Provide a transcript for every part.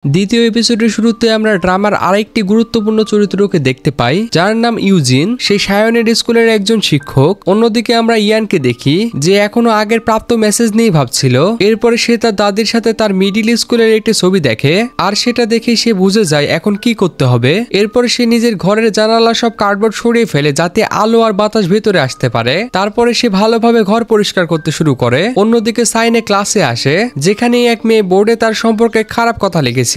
দ্বিতীয় এপিসোডের শুরুতে আমরা ড্রামার আরেকটি গুরুত্বপূর্ণ চরিত্রকে দেখতে পাই, যার নাম ইউজিন। সে সায়নের স্কুলের একজন শিক্ষক। অন্যদিকে আমরা ইয়ানকে দেখি, যে এখনো আগের প্রাপ্ত মেসেজ নিয়ে ভাবছিল। এরপরে সে তার দাদির সাথে তার মিডিল স্কুলের একটি ছবি দেখে, আর সেটা দেখে সে বুঝে যায় এখন কি করতে হবে। এরপরে সে নিজের ঘরের জানালা সব কার্ডবোর্ড সরিয়ে ফেলে, যাতে আলো আর বাতাস ভেতরে আসতে পারে। তারপরে সে ভালোভাবে ঘর পরিষ্কার করতে শুরু করে। অন্যদিকে সাইনে ক্লাসে আসে, যেখানে এক মেয়ে বোর্ডে তার সম্পর্কে খারাপ কথা লিখেছে।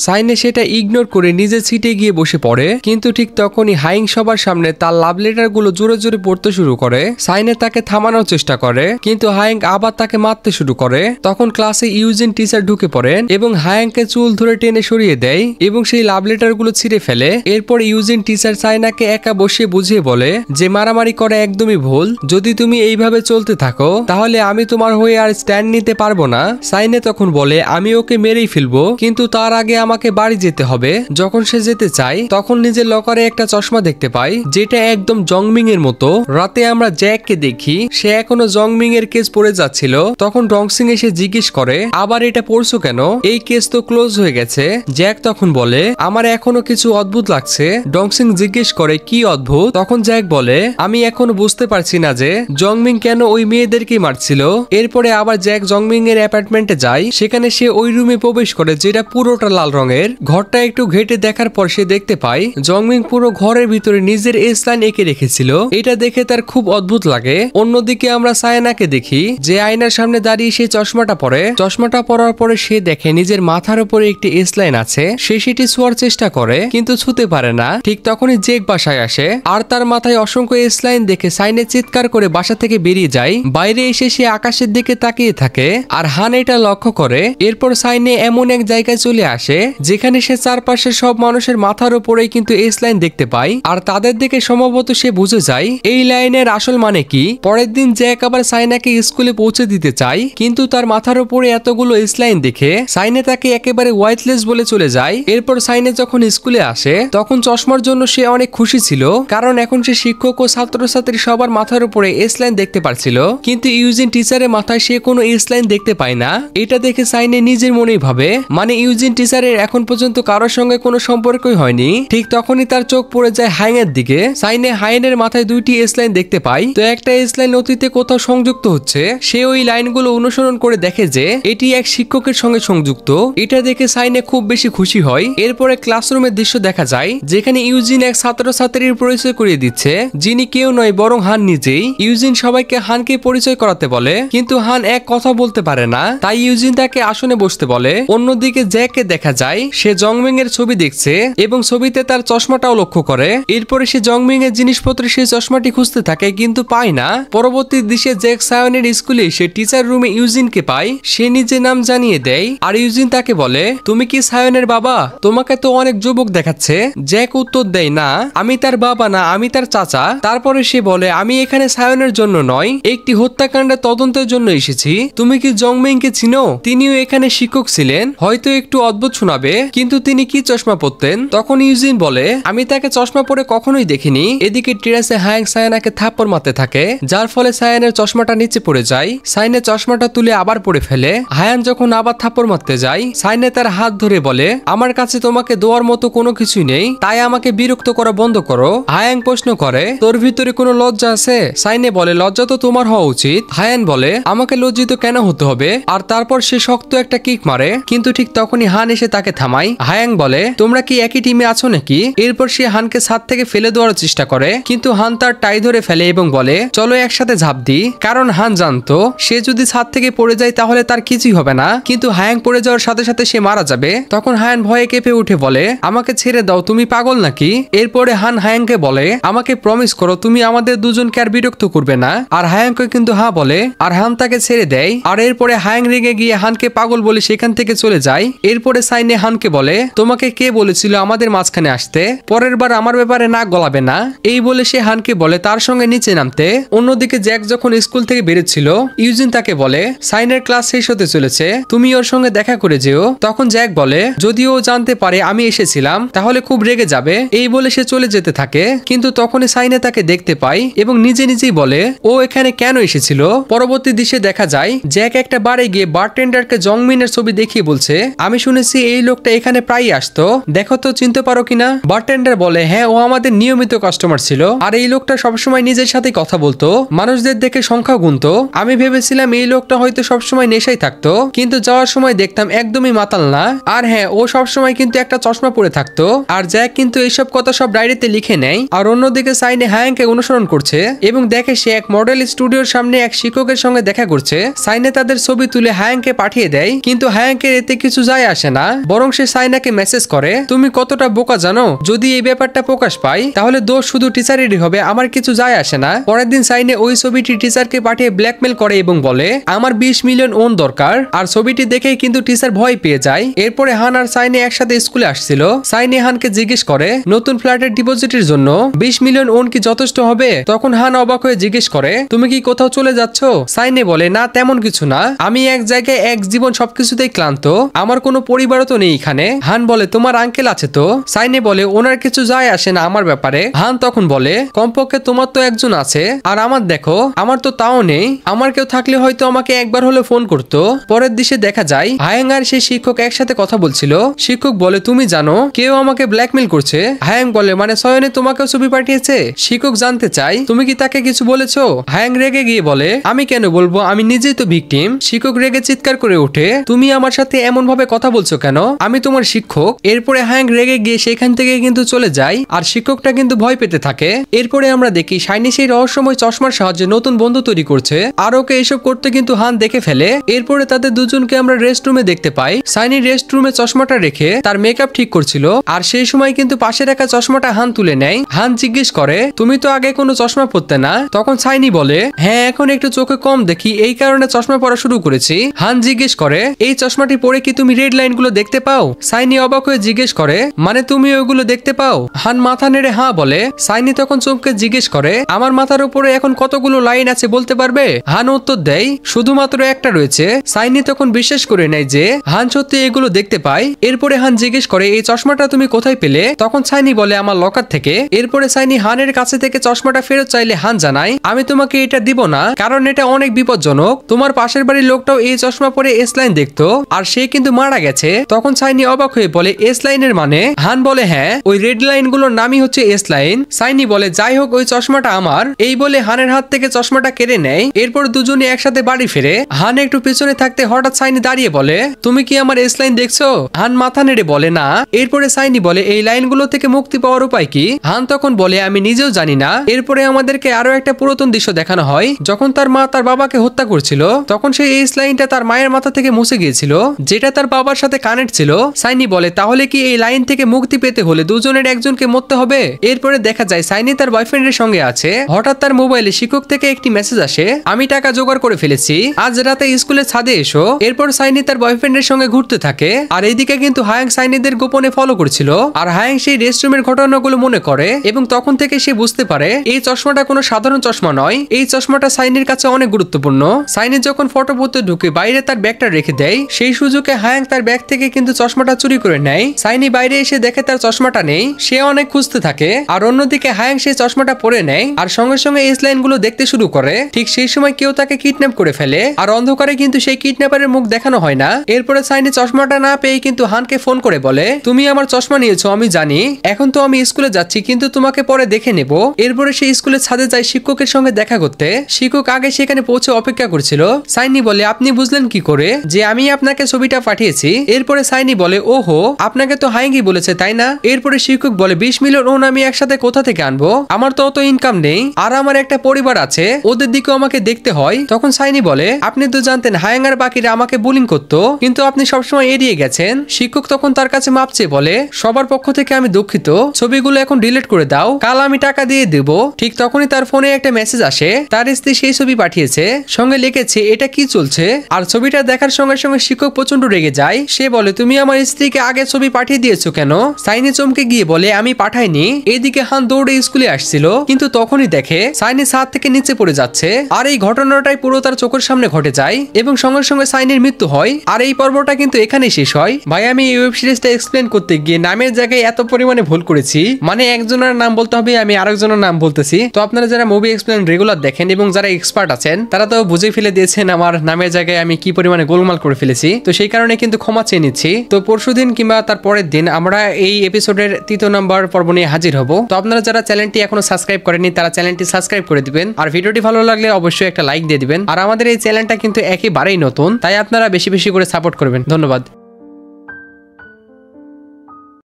সাইনে সেটা ইগনোর করে নিজে সিটে গিয়ে বসে পড়ে, কিন্তু ঠিক তখনই হাইং সবার সামনে তার লাভ লেটার গুলো জোরে জোরে পড়তে শুরু করে। সাইনে তাকে থামানোর চেষ্টা করে, কিন্তু হাইং আবার তাকে মারতে শুরু করে। তখন ক্লাসে ইউজিন টিচার ঢুকে পড়েন এবং হায়াংকে চুল ধরে টেনে সরিয়ে দেয় এবং সেই লাভ লেটার গুলো ছিঁড়ে ফেলে। এরপর ইউজিন টিচার সাইনাকে একা বসিয়ে বুঝিয়ে বলে যে মারামারি করা একদমই ভুল। যদি তুমি এইভাবে চলতে থাকো তাহলে আমি তোমার হয়ে আর স্ট্যান্ড নিতে পারবো না। সাইনে তখন বলে আমি ওকে মেরেই ফেলবো, কিন্তু তার আগে আমাকে বাড়ি যেতে হবে। যখন সে যেতে চায় তখন নিজের লকারে একটা চশমা দেখতে পাই, যেটা একদম জংমিং এর মতো। রাতে আমরা জ্যাককে দেখি, সে এখনো জংমিং এর কেস পড়ে যাচ্ছিল। তখন ডংসিং এসে জিজ্ঞেস করে আবার এটা পড়ছো কেন, এই কেস তো ক্লোজ হয়ে গেছে। জ্যাক তখন বলে আমার এখনো কিছু অদ্ভুত লাগছে। ডংসিং জিজ্ঞেস করে কি অদ্ভুত। তখন জ্যাক বলে আমি এখনো বুঝতে পারছি না যে জংমিং কেন ওই মেয়েদেরকে মারছিল। এরপরে আবার জ্যাক জংমিং এর অ্যাপার্টমেন্টে যায়। সেখানে সে ওই রুমে প্রবেশ করে, যেটা পুরোটা লাল রঙের। ঘরটা একটু ঘেটে দেখার পর সে দেখতে পায় জংমিং পুরো ঘরের ভিতরে নিজের এস লাইন এঁকে রেখেছিল। এটা দেখে তার খুব অদ্ভুত লাগে। অন্যদিকে আমরা সায়নাকে দেখি, যে আয়নার সামনে দাঁড়িয়ে সে চশমাটা পরে। চশমাটা পরার পরে সে দেখে নিজের মাথার উপরে একটি এস লাইন আছে। সে সেটি ছোঁয়ার চেষ্টা করে, কিন্তু ছুঁতে পারে না। ঠিক তখনই জেক বাসায় আসে, আর তার মাথায় অসংখ্য এস লাইন দেখে সাইনে চিৎকার করে বাসা থেকে বেরিয়ে যায়। বাইরে এসে সে আকাশের দিকে তাকিয়ে থাকে, আর হান এটা লক্ষ্য করে। এরপর সাইনে এমন এক জায়গায় চলে আসে যেখানে সে চারপাশে সব মানুষের মাথার উপরেই কিন্তু এস লাইন দেখতে পায়, আর তাদের দিকে সম্ভবত সে বুঝে যায় এই লাইনের আসল মানে কি। পরের দিন জ্যাক আবার সাইনাকে স্কুলে পৌঁছে দিতে চায়, কিন্তু তার মাথার উপরে এতগুলো এস লাইন দেখে সাইনে তাকে একেবারে ওয়াইটলেস বলে চলে যায়। এরপর সাইনে যখন স্কুলে আসে তখন চশমার জন্য সে অনেক খুশি ছিল, কারণ এখন সে শিক্ষক ও ছাত্রছাত্রী সবার মাথার উপরে এস লাইন দেখতে পারছিল। কিন্তু ইউজিন টিচারের মাথায় সে কোনো এস লাইন দেখতে পায় না। এটা দেখে সাইনে নিজের মনেই ভাবে মানে ইউজিন টিচারের এখন পর্যন্ত কারোর সঙ্গে কোনো সম্পর্কই হয়নি। ঠিক তখনই তার চোখ পড়ে যায় হাইং এর দিকে। সাইনে হাইনের মাথায় দুইটি এস লাইন দেখতে পায়। তো একটা এস লাইন অতীতে কোথাও সংযুক্ত হচ্ছে। সে ওই লাইনগুলো অনুসরণ করে দেখে যে এটি এক শিক্ষকের সঙ্গে সংযুক্ত। এটা দেখে সাইনে খুব বেশি খুশি হয়। এরপরে ক্লাসরুমের দৃশ্য দেখা যায়, যেখানে ইউজিন এক ছাত্রছাত্রীর পরিচয় করিয়ে দিচ্ছে, যিনি কেউ নয় বরং হান নিজেই। ইউজিন সবাইকে হানকে পরিচয় করাতে বলে, কিন্তু হান এক কথা বলতে পারে না, তাই ইউজিন তাকে আসনে বসতে বলে। অন্যদিকে জ্যাককে দেখা যায়, সে জংমিং এর ছবি দেখছে এবং ছবিতে তার চশমাটাও লক্ষ্য করে। এরপরে সে জংমিং এর জিনিসপত্রে সেই চশমাটি খুঁজতে থাকে, কিন্তু পায় না। পরবর্তী দৃশ্যে জ্যাক সায়নের স্কুলে সে টিচার রুমে ইউজিনকে পায়। সে নিজের নাম জানিয়ে দেয়, আর ইউজিন তাকে বলে তুমি কি সায়নের বাবা? তোমাকে তো অনেক যুবক দেখাচ্ছে। জ্যাক উত্তর দেয় না, আমি তার বাবা না, আমি তার চাচা। তারপরে সে বলে আমি এখানে সায়নের জন্য নয়, একটি হত্যাকাণ্ডের তদন্তের জন্য এসেছি। তুমি কি জংমিং কে চিনো? তিনিও এখানে শিক্ষক ছিলেন, হয়তো একটু অদ্ভুত শোনাবে, কিন্তু তিনি কি চশমা পরতেন? তখন ইউজিন বলে আমি তাকে চশমা পরে কখনোই দেখিনি। এদিকে টেরাসে হায়াং সায়নাকে থাপ্পড় মারতে থাকে, যার ফলে সায়নের চশমাটা নিচে পড়ে যায়। সাইনে চশমাটা তুলে আবার পরে ফেলে। হায়ান যখন আবার থাপ্পড় মারতে যায়, সাইনে তার হাত ধরে বলে আমার কাছে তোমাকে দেওয়ার মতো কোনো কিছুই নেই, তাই আমাকে বিরক্ত করা বন্ধ করো। হায়াং প্রশ্ন করে তোর ভিতরে কোনো লজ্জা আছে? সাইনে বলে লজ্জা তো তোমার হওয়া উচিত। হায়ান বলে আমাকে লজ্জিত কেন হতে হবে? আর তারপর সে শক্ত একটা কিক মারে, কিন্তু ঠিক তখনই হান এসে তাকে থামায়। হায়াং বলে তোমরা কি একই টিমে আছো নাকি? এরপর সে হানকে ছাদ থেকে ফেলে দেওয়ার চেষ্টা করে, কিন্তু হান তার টাই ধরে ফেলে এবং বলে চলো একসাথে ঝাঁপ দিই। কারণ হান জানতো সে যদি ছাদ থেকে পড়ে যায় তাহলে তার কিছুই হবে না, কিন্তু হায়াং পড়ে যাওয়ার সাথে সাথে সে মারা যাবে। তখন হায়ান ভয়ে কেঁপে উঠে বলে আমাকে ছেড়ে দাও, তুমি পাগল নাকি? এরপরে হান হায়াংকে বলে আমাকে প্রমিস করো তুমি আমাদের দুজনকে আর বিরক্ত করবে না। আর হায়াংকে কিন্তু হ্যাঁ বলে, আর হান তাকে ছেড়ে দেয়। আর এরপরে হায়াং রেগে গিয়ে হানকে পাগল বলে সেখান থেকে চলে যায়। এরপরে সাইনে হানকে বলে তোমাকে কে বলেছিল আমাদের মাঝখানে আসতে? পরের বার আমার ব্যাপারে নাক গলাবে না। এই বলে সে হানকে বলে তার সঙ্গে নিচে নামতে। অন্যদিকে জ্যাক যখন স্কুল থেকে বেরোচ্ছিল, ইউজিন তাকে বলে সাইনের ক্লাস শেষ হতে চলেছে, তুমি ওর সঙ্গে দেখা করে যেও। তখন জ্যাক বলে যদি ও জানতে পারে আমি এসেছিলাম তাহলে খুব রেগে যাবে। এই বলে সে চলে যেতে থাকে, কিন্তু তখনই সাইনে তাকে দেখতে পায় এবং নিজে নিজেই বলে ও এখানে কেন এসেছিল। পরবর্তী দৃশ্যে দেখা যায় জ্যাক একটা বারে গিয়ে বারটেন্ডারকে জংমিনের ছবি দেখিয়ে বলছে আমি শুনে শুনেছি এই লোকটা এখানে প্রায়ই আসতো, দেখো তো চিনতে পারো কিনা। বারটেন্ডার বলে হ্যাঁ, ও আমাদের নিয়মিত কাস্টমার ছিল, আর এই লোকটা সবসময় নিজের সাথে কথা বলতো, মানুষদের দেখে সংখ্যা গুনতো। আমি ভেবেছিলাম এই লোকটা হয়তো সবসময় নেশায় থাকতো, কিন্তু যাওয়ার সময় দেখতাম একদমই মাতাল না। আর হ্যাঁ, ও সবসময় কিন্তু একটা চশমা পরে থাকতো। আর জ্যাক কিন্তু এইসব কথা সব ডায়েরিতে লিখে নেয়। আর অন্যদিকে সাইনে হায়াংকে অনুসরণ করছে এবং দেখে সে এক মডেল স্টুডিওর সামনে এক শিক্ষকের সঙ্গে দেখা করছে। সাইনে তাদের ছবি তুলে হায়াংকে পাঠিয়ে দেয়, কিন্তু হায়াংকে এতে কিছু যায় আসে না, বরং সে সাইনাকে মেসেজ করে তুমি কতটা বোকা জানো, যদি এই ব্যাপারটা প্রকাশ পায় তাহলে দোষ শুধু টিচারেরই হবে, আমার কিছু যায় আসে না। পরের দিন সাইনে ওই ছবিটি টিচারকে পাঠিয়ে ব্ল্যাকমেল করে এবং বলে আমার 20 মিলিয়ন ওন দরকার। আর ছবিটি দেখেই কিন্তু টিচার ভয় পেয়ে যায়। এরপরে হান আর সাইনে একসাথে স্কুলে আসছিল। সাইনে হানকে জিজ্ঞেস করে নতুন ফ্ল্যাটের ডিপোজিটের জন্য 20 মিলিয়ন ওন কি যথেষ্ট হবে? তখন হান অবাক হয়ে জিজ্ঞেস করে তুমি কি কোথাও চলে যাচ্ছ? সাইনে বলে না, তেমন কিছু না, আমি এক জায়গায় এক জীবন সবকিছুতেই ক্লান্ত, আমার কোনো পরিবারও তো নেই এখানে। হান বলে তোমার আঙ্কেল আছে তো? সাইনে বলে ওনার কিছু যায় আসে না আমার ব্যাপারে। হান তখন বলে কমপক্ষে তোমার তো একজন আছে, আর আমার দেখো আমার তো তাও নেই, আমার কেউ থাকলে হয়তো আমাকে একবার হলে ফোন করতো। পরের দিকে দেখা যায় হায়াং আর সেই শিক্ষক একসাথে কথা বলছিল। শিক্ষক বলে তুমি জানো কেউ আমাকে ব্ল্যাকমেল করছে? হায়াং বলে মানে সয়নে তোমাকেও ছবি পাঠিয়েছে? শিক্ষক জানতে চাই তুমি কি তাকে কিছু বলেছো? হায়াং রেগে গিয়ে বলে আমি কেন বলবো, আমি নিজেই তো ভিকটিম। শিক্ষক রেগে চিৎকার করে ওঠে তুমি আমার সাথে এমন ভাবে কথা বলছো কেন, আমি তোমার শিক্ষক। এরপরে হায়াং রেগে গিয়ে সেখান থেকে কিন্তু চলে যায়, আর শিক্ষকটা কিন্তু ভয় পেতে থাকে। এরপরে আমরা দেখি শাইনি সেই রহস্যময় চশমার সাহায্যে নতুন বন্ধু তৈরি করছে, আর ওকে এসব করতে কিন্তু হান দেখে ফেলে। এরপরে তাদের দুজনকে আমরা রেস্ট রুমে দেখতে পাই। সাইনি রেস্ট রুমে চশমাটা রেখে তার মেকআপ ঠিক করছিল, আর সেই সময় কিন্তু পাশে রাখা চশমাটা হান তুলে নেয়। হান জিজ্ঞেস করে তুমি তো আগে কোনো চশমা পরতে না? তখন সাইনি বলে হ্যাঁ, এখন একটু চোখে কম দেখি, এই কারণে চশমা পরা শুরু করেছি। হান জিজ্ঞেস করে এই চশমাটি পরে কি তুমি রেড লাইন গুলো দেখতে পাও? সাইনি অবাক হয়ে জিজ্ঞেস করে মানে তুমি ওইগুলো দেখতে পাও? হান মাথা নেড়ে হ্যাঁ বলে। সাইনি তখন চমকে জিজ্ঞেস করে আমার মাথার উপরে এখন কতগুলো লাইন আছে বলতে পারবে? হান উত্তর দেয় শুধুমাত্র একটা রয়েছে। সাইনি তখন বিশ্বাস করে নেয় যে হান সত্যি এগুলো দেখতে পায়। এরপরে হান জিজ্ঞেস করে এই চশমাটা তুমি কোথায় পেলে? তখন সাইনি বলে আমার লকার থেকে। এরপরে সাইনি হানের কাছে থেকে চশমাটা ফেরত চাইলে হান জানায় আমি তোমাকে এটা দিব না, কারণ এটা অনেক বিপজ্জনক, তোমার পাশের বাড়ির লোকটাও এই চশমা পরে এস লাইন দেখতো, আর সে কিন্তু মারা গেছে। তখন সাইনি অবাক হয়ে বলে এস লাইনের মানে? হান বলে হ্যাঁ, ওই রেড লাইন গুলোর নামই হচ্ছে এস লাইন। সাইনি বলে যাই হোক ওই চশমাটা আমার। এই বলে হানের হাত থেকে চশমাটা কেড়ে নেয়। এরপর দুজনে একসাথে বাড়ি ফিরে। হান একটু পিছনে থাকতে হঠাৎ সাইনি দাঁড়িয়ে বলে তুমি কি আমার এস লাইন দেখছো? হান মাথা নেড়ে বলে না। এরপরে সাইনি বলে এই লাইনগুলো থেকে মুক্তি পাওয়ার উপায় কি? হান তখন বলে আমি নিজেও জানি না। এরপরে আমাদেরকে আরো একটা পুরাতন দৃশ্য দেখানো হয়, যখন তার মা তার বাবাকে হত্যা করছিল, তখন সেই এস লাইনটা তার মায়ের মাথা থেকে মুছে গিয়েছিল, যেটা তার বাবার সাথে কানেক্ট ছিল। সাইনি বলে তাহলে কি এই লাইন থেকে মুক্তি পেতে হলে দুজনের একজনকে মরতে হবে? এরপরে দেখা যায় সাইনি তার বয়ফ্রেন্ডের সঙ্গে আছে। হঠাৎ তার মোবাইলে শিক্ষক থেকে একটি মেসেজ আসে আমি টাকা জোগাড় করে ফেলেছি, আজ রাতে স্কুলের ছাদে এসো। এরপর সাইনি তার বয়ফ্রেন্ডের সঙ্গে ঘুরতে থাকে, আর এইদিকে কিন্তু হায়াং সাইনিদের গোপনে ফলো করছিল। আর হায়াং সেই রেস্টরুমের ঘটনাগুলো মনে করে, এবং তখন থেকে সে বুঝতে পারে এই চশমাটা কোনো সাধারণ চশমা নয়, এই চশমাটা সাইনির কাছে অনেক গুরুত্বপূর্ণ। সাইনি যখন ফটো বুথে ঢুকে বাইরে তার ব্যাগটা রেখে দেয়, সেই সুযোগে হায়াং তার ব্যাগ থেকে কিন্তু চশমাটা চুরি করে নেয়। সাইনি বাইরে এসে দেখে তার চশমাটা নেই, সে অনেক খুঁজতে থাকে। আর অন্যদিকে হায়াং সেই চশমাটা পরে নেয়, আর সঙ্গে সঙ্গে এই লাইন গুলো দেখতে শুরু করে। ঠিক সেই সময় কেউ তাকে কিডন্যাপ করে ফেলে, আর অন্ধকারে কিন্তু সেই কিডন্যাপারের মুখ দেখানো হয় না। এরপরে সাইনি চশমাটা না পেয়ে কিন্তু হানকে ফোন করে বলে তুমি আমার চশমা নিয়েছো আমি জানি, এখন তো আমি স্কুলে যাচ্ছি, কিন্তু তোমাকে পরে দেখে নেব। এরপরে সে স্কুলের ছাদে যায় শিক্ষকের সঙ্গে দেখা করতে। শিক্ষক আগে সেখানে পৌঁছে অপেক্ষা করছিল। সাইনি বলে আপনি বুঝলেন কি করে যে আমি আপনাকে ছবিটা পাঠিয়েছি? এরপরে সাইনি বলে ওহো, আপনাকে তো হাইঙ্গি বলেছে তাই না? এরপরে শিক্ষক বলে 20 মিলিয়ন ওন আমি একসাথে কোথা থেকে আনবো? আমার তো অত ইনকাম নেই, আর আমার একটা পরিবার আছে, ওদের দিকেও আমাকে দেখতে হয়। তখন সাইনি বলে আপনি তো জানতেন হায়াং আর বাকিরা আমাকে বুলিং করতো, কিন্তু আপনি সবসময় এড়িয়ে গেছেন। শিক্ষক তখন তার কাছে মাপ চেয়ে বলে সবার পক্ষ থেকে আমি দুঃখিত, ছবিগুলো এখন ডিলিট করে দাও, কাল আমি টাকা দিয়ে দেব। ঠিক তখনই তার ফোনে একটা মেসেজ আসে, তার স্ত্রী সেই ছবি পাঠিয়েছে, সঙ্গে লিখেছে এটা কি চলছে। আর ছবিটা দেখার সঙ্গে সঙ্গে শিক্ষক প্রচন্ড রেগে যায়। সে বলে তুমি আমার স্ত্রীকে আগে ছবি পাঠিয়ে দিয়েছো কেন? সাইনি চমকে গিয়ে বলে আমি পাঠাইনি। এদিকে হান দৌড়ে স্কুলে আসছিল, কিন্তু তখনই দেখে সাইনি ছাদ থেকে নিচে পড়ে যাচ্ছে। আর এই ঘটনাটাই পুরো তার চোখের সামনে ঘটে যায়, এবং সঙ্গে সঙ্গে সাইনির মৃত্যু হয়। আর এই পর্বটা কিন্তু এখানেই শেষ হয়। ভাই আমি এই ওয়েব সিরিজটা এক্সপ্লেন করতে গিয়ে নামের জায়গায় এত পরিমাণে ভুল করেছি, মানে একজনের নাম বলতে হবে আমি আরেকজনের নাম বলতেছি। তো আপনারা যারা মুভি এক্সপ্লেন রেগুলার দেখেন এবং যারা এক্সপার্ট আছেন, তারা তো বুঝে ফেলে দিয়েছেন আমার নামের জায়গায় আমি কি পরিমাণে গোলমাল করে ফেলেছি। তো সেই কারণে কিন্তু ক্ষমা বাঁচিয়ে নিচ্ছি। তো পরশুদিন কিংবা তার পরের দিন আমরা এই এপিসোডের 3 নম্বর পর্ব নিয়ে হাজির হব। তো আপনারা যারা চ্যানেলটি এখনো সাবস্ক্রাইব করেননি তারা চ্যানেলটি সাবস্ক্রাইব করে দিবেন, আর ভিডিওটি ভালো লাগলে অবশ্যই একটা লাইক দিয়ে দিবেন। আর আমাদের এই চ্যানেলটা কিন্তু একেবারেই নতুন, তাই আপনারা বেশি বেশি করে সাপোর্ট করবেন। ধন্যবাদ।